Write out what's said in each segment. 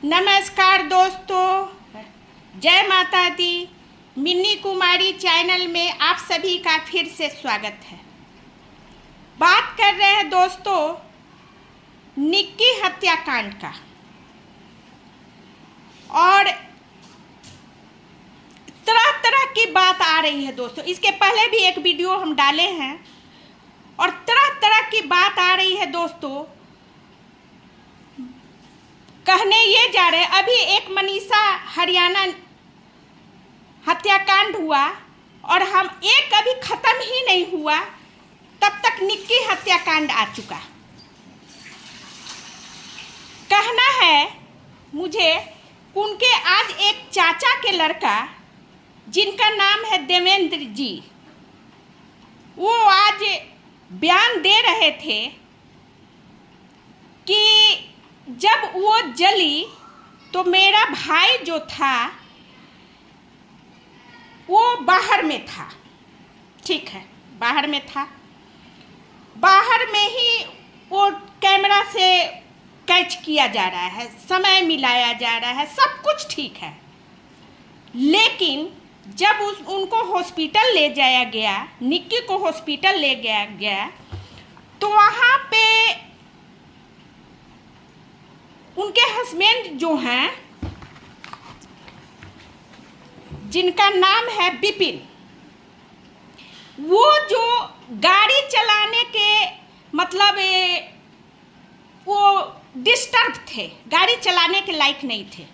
नमस्कार दोस्तों, जय माता दी। मिन्नी कुमारी चैनल में आप सभी का फिर से स्वागत है। बात कर रहे हैं दोस्तों निक्की हत्याकांड का। और तरह तरह की बात आ रही है दोस्तों। इसके पहले भी एक वीडियो हम डाले हैं और तरह तरह की बात आ रही है दोस्तों। कहने ये जा रहे, अभी एक मनीषा हरियाणा हत्याकांड हुआ और हम एक अभी खत्म ही नहीं हुआ तब तक निक्की हत्याकांड आ चुका। कहना है मुझे उनके आज एक चाचा के लड़का जिनका नाम है देवेंद्र जी, वो आज बयान दे रहे थे कि जब वो जली तो मेरा भाई जो था वो बाहर में था। ठीक है, बाहर में था, बाहर में ही वो कैमरा से कैच किया जा रहा है, समय मिलाया जा रहा है, सब कुछ ठीक है। लेकिन जब उनको हॉस्पिटल ले जाया गया, निक्की को हॉस्पिटल ले गया तो वहाँ पे उनके हस्बैंड जो हैं, जिनका नाम है विपिन, वो जो गाड़ी चलाने के मतलब वो डिस्टर्ब थे, गाड़ी चलाने के लायक नहीं थे।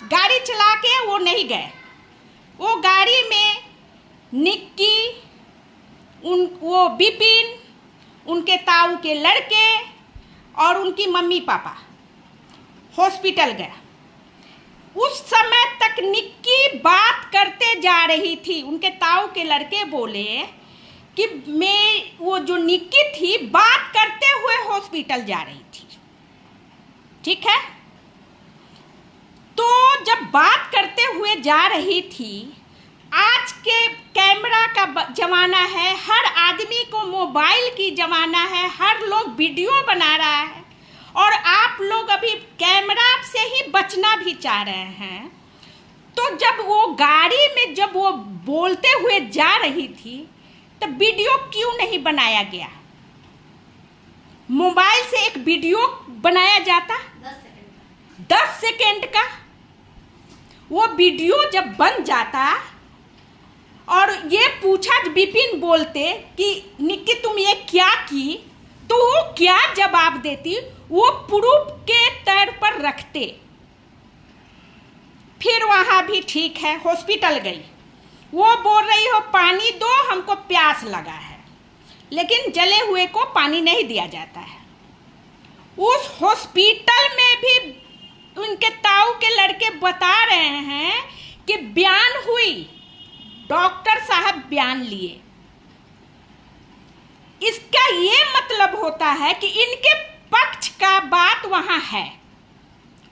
गाड़ी चला के वो नहीं गए। वो गाड़ी में निक्की, वो विपिन, उनके ताऊ के लड़के और उनकी मम्मी पापा हॉस्पिटल गया। उस समय तक निक्की बात करते जा रही थी। उनके ताऊ के लड़के बोले कि वो जो निक्की थी बात करते हुए हॉस्पिटल जा रही थी। ठीक है, तो जब बात करते हुए जा रही थी, आज के कैमरा का जमाना है, हर आदमी को मोबाइल की जमाना है, हर लोग वीडियो बना रहा है और आप लोग अभी कैमरा से ही बचना भी चाह रहे हैं। तो जब वो गाड़ी में जब वो बोलते हुए जा रही थी तब वीडियो क्यों नहीं बनाया गया? मोबाइल से एक वीडियो बनाया जाता 10 सेकेंड का। वो वीडियो जब बन जाता और ये पूछा, विपिन बोलते कि निक्की तुम ये क्या की, तो वो क्या जवाब देती, वो प्रूफ के तौर पर रखते। फिर वहां भी ठीक है, हॉस्पिटल गई, वो बोल रही हो पानी दो, हमको प्यास लगा है, लेकिन जले हुए को पानी नहीं दिया जाता है। उस हॉस्पिटल में भी उनके ताऊ के लड़के बता रहे हैं कि बयान हुई, डॉक्टर साहब बयान लिए। इसका ये मतलब होता है कि इनके पक्ष का बात वहां है।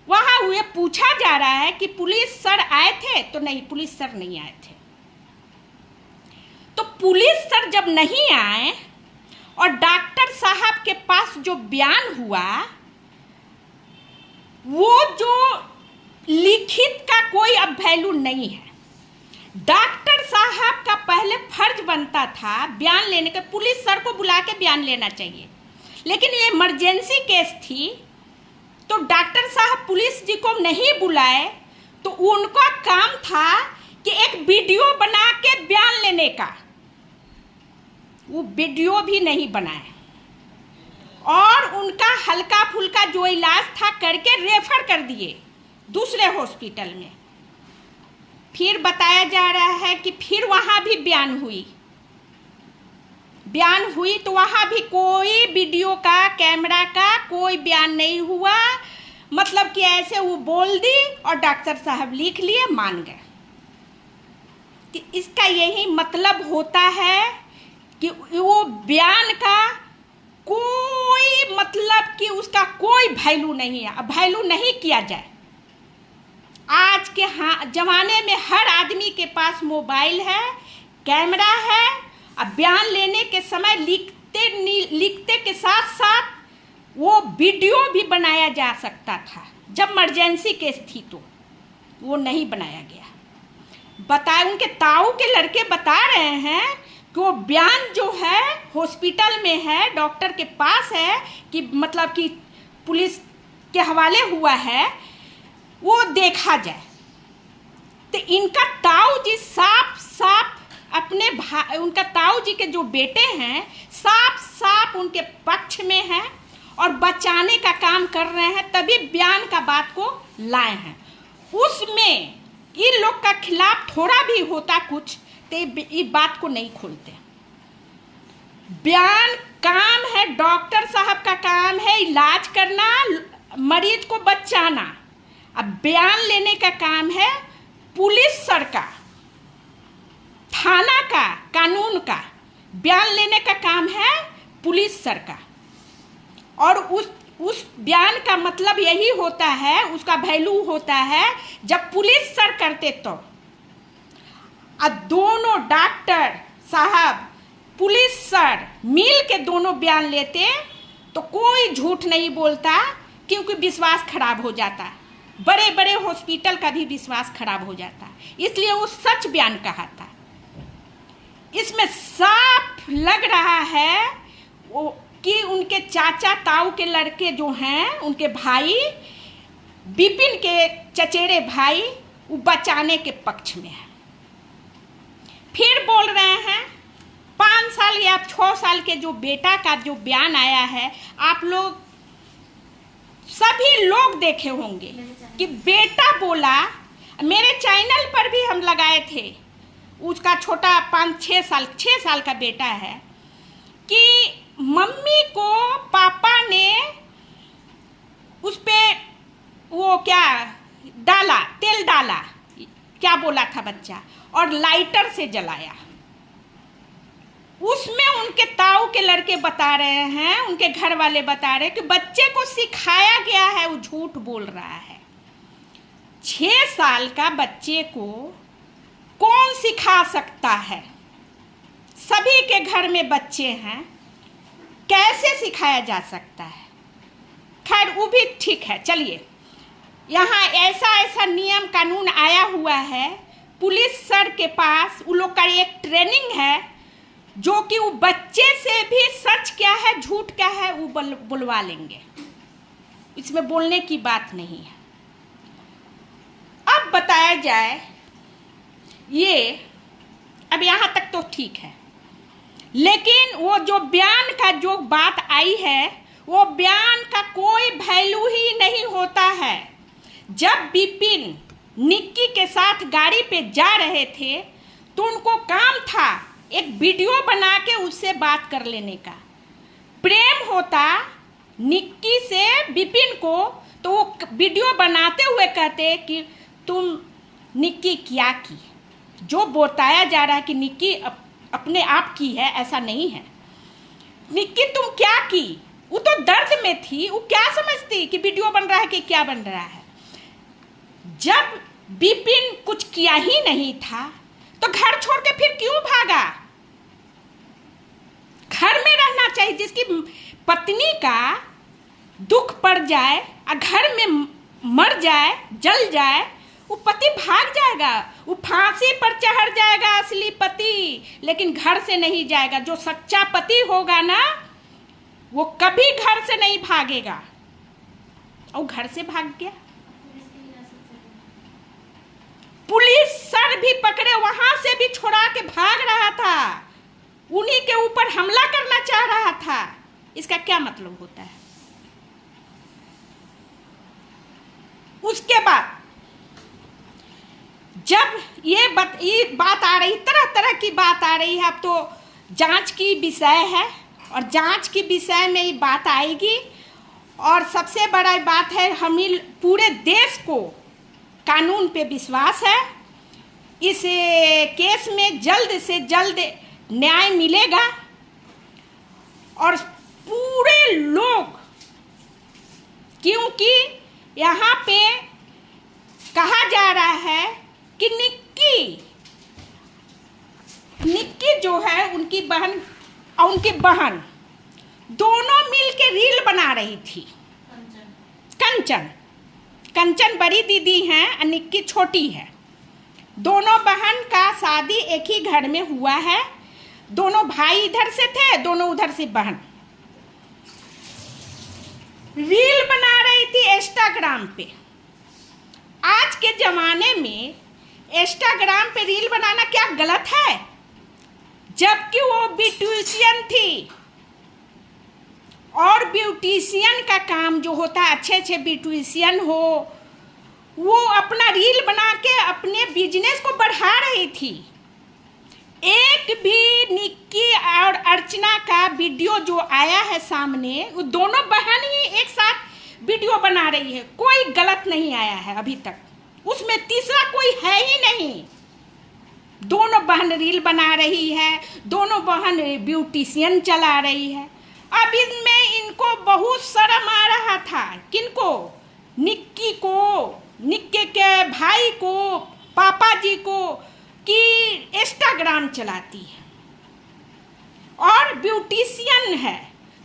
वहां ये पूछा जा रहा है कि पुलिस सर आए थे, तो नहीं, पुलिस सर नहीं आए थे। तो पुलिस सर जब नहीं आए और डॉक्टर साहब के पास जो बयान हुआ, वो जो लिखित का कोई अब वैल्यू नहीं है। डॉक्टर साहब का पहले फर्ज बनता था बयान लेने का, पुलिस सर को बुला के बयान लेना चाहिए, लेकिन ये इमरजेंसी केस थी तो डॉक्टर साहब पुलिस जी को नहीं बुलाए। तो उनका काम था कि एक वीडियो बना के बयान लेने का, वो वीडियो भी नहीं बनाए और उनका हल्का फुल्का जो इलाज था करके रेफर कर दिए दूसरे हॉस्पिटल में। फिर बताया जा रहा है कि फिर वहां भी बयान हुई तो वहां भी कोई वीडियो का, कैमरा का कोई बयान नहीं हुआ। मतलब कि ऐसे वो बोल दी और डॉक्टर साहब लिख लिए, मान गए। कि इसका यही मतलब होता है कि वो बयान का कोई मतलब कि उसका कोई वैल्यू नहीं है, वैल्यू नहीं किया जाए। आज के जमाने में हर आदमी के पास मोबाइल है, कैमरा है। अब बयान लेने के समय लिखते के साथ साथ वो वीडियो भी बनाया जा सकता था जब इमरजेंसी केस थी, तो वो नहीं बनाया गया। बताए उनके ताऊ के लड़के बता रहे हैं कि वो बयान जो है हॉस्पिटल में है, डॉक्टर के पास है, कि मतलब कि पुलिस के हवाले हुआ है, वो देखा जाए। तो इनका ताऊ जी साफ साफ अपने भाई, उनका ताऊ जी के जो बेटे हैं साफ साफ उनके पक्ष में हैं और बचाने का काम कर रहे हैं, तभी बयान का बात को लाए हैं। उसमें इन लोग का खिलाफ थोड़ा भी होता कुछ तो ये बात को नहीं खोलते। बयान काम है, डॉक्टर साहब का काम है इलाज करना, मरीज को बचाना। अब बयान लेने का काम है पुलिस सर का, थाना का, कानून का। बयान लेने का काम है पुलिस सर का, और उस बयान का मतलब यही होता है, उसका वैल्यू होता है जब पुलिस सर करते तो। दोनों डॉक्टर साहब, पुलिस सर मिल के दोनों बयान लेते तो कोई झूठ नहीं बोलता, क्योंकि विश्वास खराब हो जाता, बड़े बड़े हॉस्पिटल का भी विश्वास खराब हो जाता, इसलिए वो सच बयान कहा था। इसमें साफ लग रहा है वो कि उनके चाचा ताऊ के लड़के जो हैं, उनके भाई बिपिन के चचेरे भाई, वो बचाने के पक्ष में है। फिर बोल रहे हैं 5 साल या 6 साल के जो बेटा का जो बयान आया है, आप लोग सभी लोग देखे होंगे कि बेटा बोला, मेरे चैनल पर भी हम लगाए थे, उसका छोटा 6 साल का बेटा है, कि मम्मी को पापा ने उस पे वो क्या डाला, तेल डाला, क्या बोला था बच्चा, और लाइटर से जलाया। उसमें उनके ताऊ के लड़के बता रहे हैं, उनके घर वाले बता रहे हैं कि बच्चे को सिखाया गया है, वो झूठ बोल रहा है। 6 साल का बच्चे को कौन सिखा सकता है? सभी के घर में बच्चे हैं, कैसे सिखाया जा सकता है? खैर वो भी ठीक है, चलिए। यहाँ ऐसा नियम कानून आया हुआ है, पुलिस सर के पास उन लोग का एक ट्रेनिंग है, जो कि वो बच्चे से भी सच क्या है झूठ क्या है वो बुलवा लेंगे, इसमें बोलने की बात नहीं है। अब बताया जाए, ये अब यहाँ तक तो ठीक है, लेकिन वो जो बयान का जो बात आई है, वो बयान का कोई वैल्यू ही नहीं होता है। जब बिपिन निक्की के साथ गाड़ी पे जा रहे थे तो उनको काम था एक वीडियो बना के उससे बात कर लेने का। प्रेम होता निक्की से बिपिन को तो वो वीडियो बनाते हुए कहते कि तुम निक्की क्या की। जो बताया जा रहा है कि निक्की अपने आप की है, ऐसा नहीं है। निक्की तुम क्या की, वो तो दर्द में थी, वो क्या समझती कि वीडियो बन रहा है कि क्या बन रहा है। जब बिपिन कुछ किया ही नहीं था तो घर छोड़ के फिर क्यों भागा? घर में रहना चाहिए। जिसकी पत्नी का दुख पड़ जाए और घर में मर जाए, जल जाए, वो पति भाग जाएगा, वो फांसी पर चढ़ जाएगा असली पति, लेकिन घर से नहीं जाएगा। जो सच्चा पति होगा ना, वो कभी घर से नहीं भागेगा। और घर से भाग गया, पुलिस सर भी पकड़े, वहां से भी छुड़ा के भाग रहा था, उन्हीं के ऊपर हमला करना चाह रहा था। इसका क्या मतलब होता है? उसके बाद जब ये बात आ रही, तरह तरह की बात आ रही है, अब तो जांच की विषय है और जांच की विषय में ये बात आएगी। और सबसे बड़ा बात है, हम पूरे देश को कानून पे विश्वास है। इस केस में जल्द से जल्द न्याय मिलेगा और पूरे लोग, क्योंकि यहाँ पे कहा जा रहा है कि निक्की जो है उनकी बहन और उनकी बहन दोनों मिल के रील बना रही थी। कंचन बड़ी दीदी हैं और निक्की छोटी है। दोनों बहन का शादी एक ही घर में हुआ है। दोनों भाई इधर से थे, दोनों उधर से बहन। रील बना रही थी इंस्टाग्राम पे। आज के ज़माने में इंस्टाग्राम पे रील बनाना क्या गलत है? जबकि वो ब्यूटिशियन थी, और ब्यूटिशियन का काम जो होता है, अच्छे अच्छे ब्यूटिशियन हो, वो अपना रील बना के अपने बिजनेस को बढ़ा रही थी। एक भी निक्की और अर्चना का वीडियो जो आया है सामने, वो दोनों बहन ही एक साथ वीडियो बना रही है, कोई गलत नहीं आया है अभी तक, उसमें तीसरा कोई है ही नहीं। दोनों बहन रील बना रही है, दोनों बहन ब्यूटिशियन चला रही है। अब इसमें इनको बहुत शर्म आ रहा था। किनको? निक्की को, निक्के के भाई को, पापा जी को, कि इंस्टाग्राम चलाती है और ब्यूटिशियन है।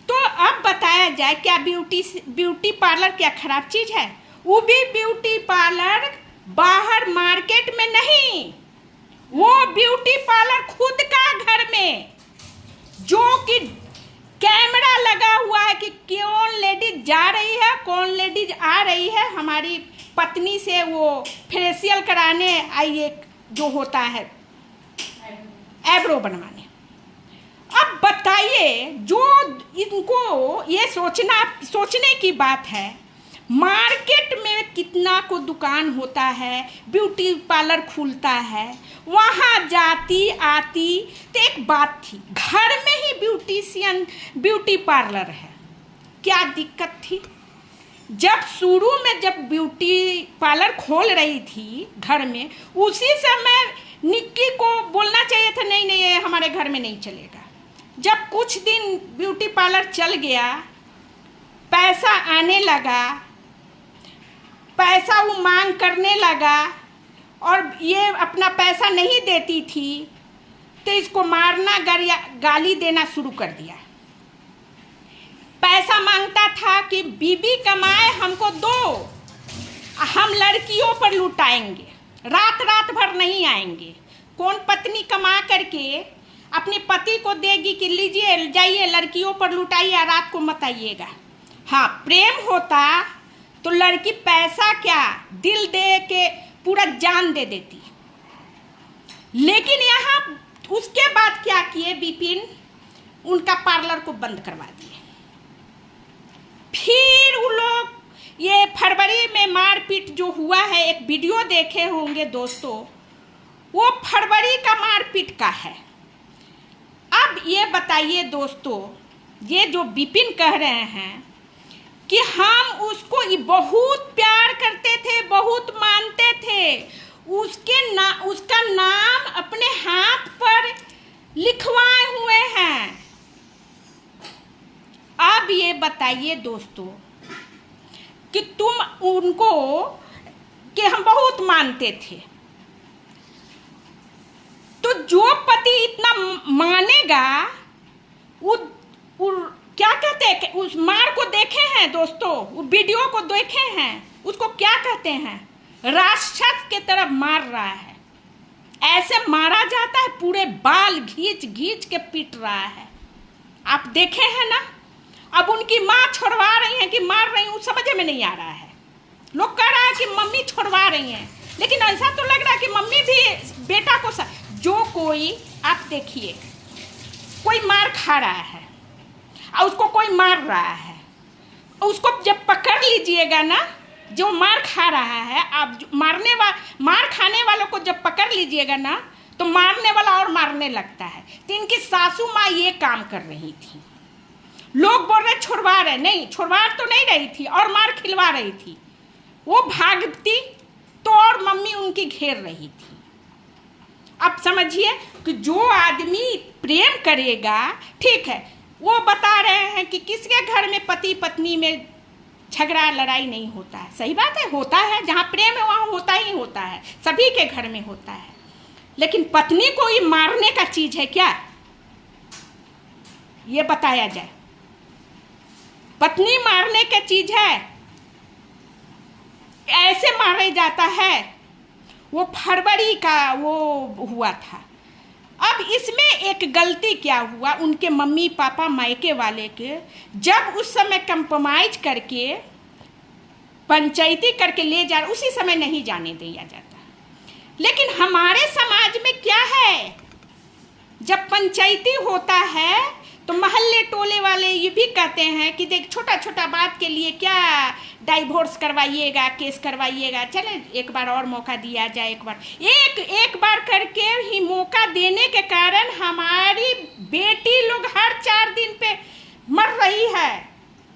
तो अब बताया जाए, क्या ब्यूटी पार्लर क्या खराब चीज़ है? वो भी ब्यूटी पार्लर बाहर मार्केट में नहीं, वो ब्यूटी पार्लर खुद का घर में, जो कि कैमरा लगा हुआ है कि कौन लेडीज जा रही है, कौन लेडीज आ रही है। हमारी पत्नी से वो फेशियल कराने आई, एक जो होता है एब्रो बनवाने। अब बताइए, जो इनको ये सोचने की बात है, मार्केट में कितना को दुकान होता है, ब्यूटी पार्लर खुलता है, वहाँ जाती आती। तो एक बात थी, घर में ही ब्यूटी पार्लर है, क्या दिक्कत थी? जब शुरू में जब ब्यूटी पार्लर खोल रही थी घर में, उसी समय निक्की को बोलना चाहिए था, नहीं नहीं ये हमारे घर में नहीं चलेगा। जब कुछ दिन ब्यूटी पार्लर चल गया, पैसा आने लगा, पैसा वो मांग करने लगा, और ये अपना पैसा नहीं देती थी, तो इसको मारना गाली देना शुरू कर दिया। पैसा मांगता था कि बीबी कमाए हमको दो, हम लड़कियों पर लुटाएंगे, रात भर नहीं आएंगे। कौन पत्नी कमा करके अपने पति को देगी कि लीजिए जाइए लड़कियों पर लुटाइए, रात को मत आइएगा। हाँ, प्रेम होता तो लड़की पैसा क्या, दिल दे के पूरा जान दे देती। लेकिन यहाँ उसके बाद क्या किए बिपिन, उनका पार्लर को बंद करवा दिए। फिर वो लोग, ये फरवरी में मारपीट जो हुआ है, एक वीडियो देखे होंगे दोस्तों, वो फरवरी का मारपीट का है। अब ये बताइए दोस्तों, ये जो बिपिन कह रहे हैं कि हम उसको बहुत प्यार करते थे, बहुत मानते थे, उसका नाम अपने हाथ पर लिखवाए हुए हैं। अब ये बताइए दोस्तों कि तुम उनको, कि हम बहुत मानते थे, तो जो पति इतना मानेगा, वो क्या कहते हैं, उस मार को देखे हैं दोस्तों, वो वीडियो को देखे हैं, उसको क्या कहते हैं, राक्षस के तरफ मार रहा है। ऐसे मारा जाता है, पूरे बाल घींच के पीट रहा है। आप देखे हैं ना। अब उनकी माँ छोड़वा रही हैं कि मार रही हूँ, समझ में नहीं आ रहा है। लोग कह रहा है कि मम्मी छोड़वा रही हैं, लेकिन ऐसा तो लग रहा है कि मम्मी भी बेटा को जो कोई, आप देखिए, कोई मार खा रहा है और उसको कोई मार रहा है, उसको जब पकड़ लीजिएगा ना, जो मार खा रहा है, आप मार खाने वालों को जब पकड़ लीजिएगा ना, तो मारने वाला और मारने लगता है। तो इनकी सासू माँ ये काम कर रही थी। लोग बोल रहे छुड़वा रहे, नहीं, छुड़वा तो नहीं रही थी, और मार खिलवा रही थी। वो भागती तो और मम्मी उनकी घेर रही थी। अब समझिए कि जो आदमी प्रेम करेगा, ठीक है, वो बता रहे हैं कि किसके घर में पति पत्नी में झगड़ा लड़ाई नहीं होता है। सही बात है, होता है, जहाँ प्रेम है वहाँ होता ही होता है, सभी के घर में होता है। लेकिन पत्नी को ही मारने का चीज़ है क्या, ये बताया जाए। पत्नी मारने की चीज है, ऐसे मारा जाता है। वो फरवरी का वो हुआ था। अब इसमें एक गलती क्या हुआ उनके मम्मी पापा मायके वाले के, जब उस समय कंप्रोमाइज करके पंचायती करके ले जा, उसी समय नहीं जाने दिया जाता। लेकिन हमारे समाज में क्या है, जब पंचायती होता है तो महल्ले टोले वाले ये भी कहते हैं कि देख छोटा छोटा बात के लिए क्या डाइवोर्स करवाइएगा, केस करवाइएगा, चले एक बार और मौका दिया जाए। एक बार करके ही मौका देने के कारण हमारी बेटी लोग हर 4 दिन पे मर रही है,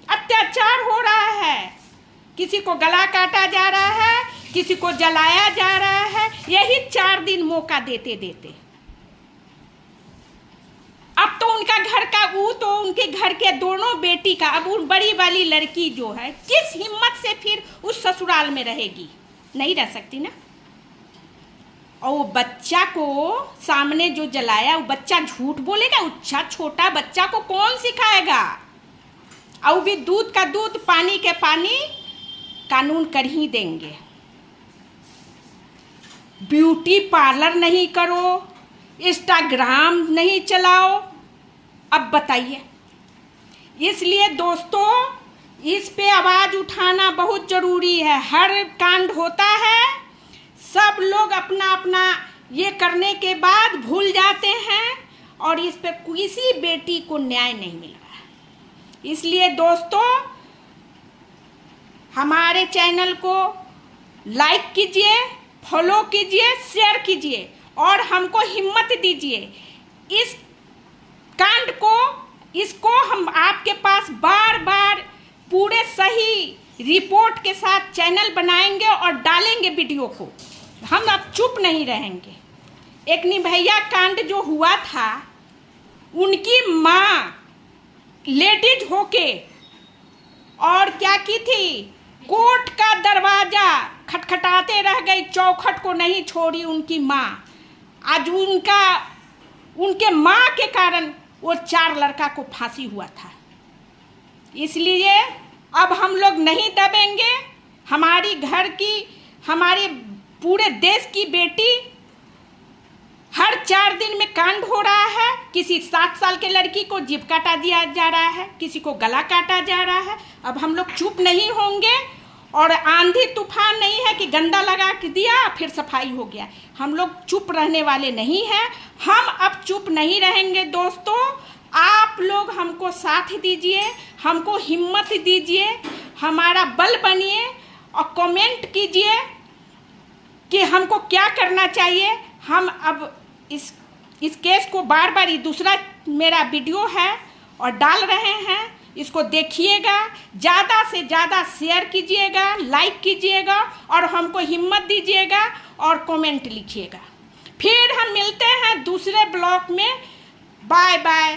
अत्याचार हो रहा है, किसी को गला काटा जा रहा है, किसी को जलाया जा रहा है, यही 4 दिन मौका देते देते। अब तो उनका घर का तो उनके घर के दोनों बेटी का, अब उन बड़ी वाली लड़की जो है किस हिम्मत से फिर उस ससुराल में रहेगी, नहीं रह सकती ना। और वो बच्चा को सामने जो जलाया, वो बच्चा झूठ बोलेगा? अच्छा छोटा बच्चा को कौन सिखाएगा? और भी दूध का दूध पानी के पानी कानून कर ही देंगे। ब्यूटी पार्लर नहीं करो, इंस्टाग्राम नहीं चलाओ, अब बताइए। इसलिए दोस्तों इस पे आवाज़ उठाना बहुत ज़रूरी है। हर कांड होता है, सब लोग अपना अपना ये करने के बाद भूल जाते हैं और इस पे किसी बेटी को न्याय नहीं मिल रहा है। इसलिए दोस्तों हमारे चैनल को लाइक कीजिए, फॉलो कीजिए, शेयर कीजिए और हमको हिम्मत दीजिए। इस कांड को, इसको हम आपके पास बार बार पूरे सही रिपोर्ट के साथ चैनल बनाएंगे और डालेंगे वीडियो को। हम अब चुप नहीं रहेंगे। एक निर्भया कांड जो हुआ था, उनकी माँ लेडीज होके और क्या की थी, कोर्ट का दरवाजा खटखटाते रह गई, चौखट को नहीं छोड़ी उनकी माँ। आज उनके माँ के कारण वो 4 लड़का को फांसी हुआ था। इसलिए अब हम लोग नहीं दबेंगे। हमारी घर की, हमारे पूरे देश की बेटी, हर 4 दिन में कांड हो रहा है। किसी 7 साल के लड़की को जीभ काटा दिया जा रहा है, किसी को गला काटा जा रहा है। अब हम लोग चुप नहीं होंगे। और आंधी तूफान नहीं है कि गंदा लगा के दिया फिर सफाई हो गया। हम लोग चुप रहने वाले नहीं हैं। हम अब चुप नहीं रहेंगे दोस्तों। आप लोग हमको साथ दीजिए, हमको हिम्मत दीजिए, हमारा बल बनिए और कमेंट कीजिए कि हमको क्या करना चाहिए। हम अब इस केस को बार बार, ये दूसरा मेरा वीडियो है और डाल रहे हैं, इसको देखिएगा, ज़्यादा से ज़्यादा शेयर कीजिएगा, लाइक कीजिएगा और हमको हिम्मत दीजिएगा और कमेंट लिखिएगा। फिर हम मिलते हैं दूसरे ब्लॉग में। Bye bye.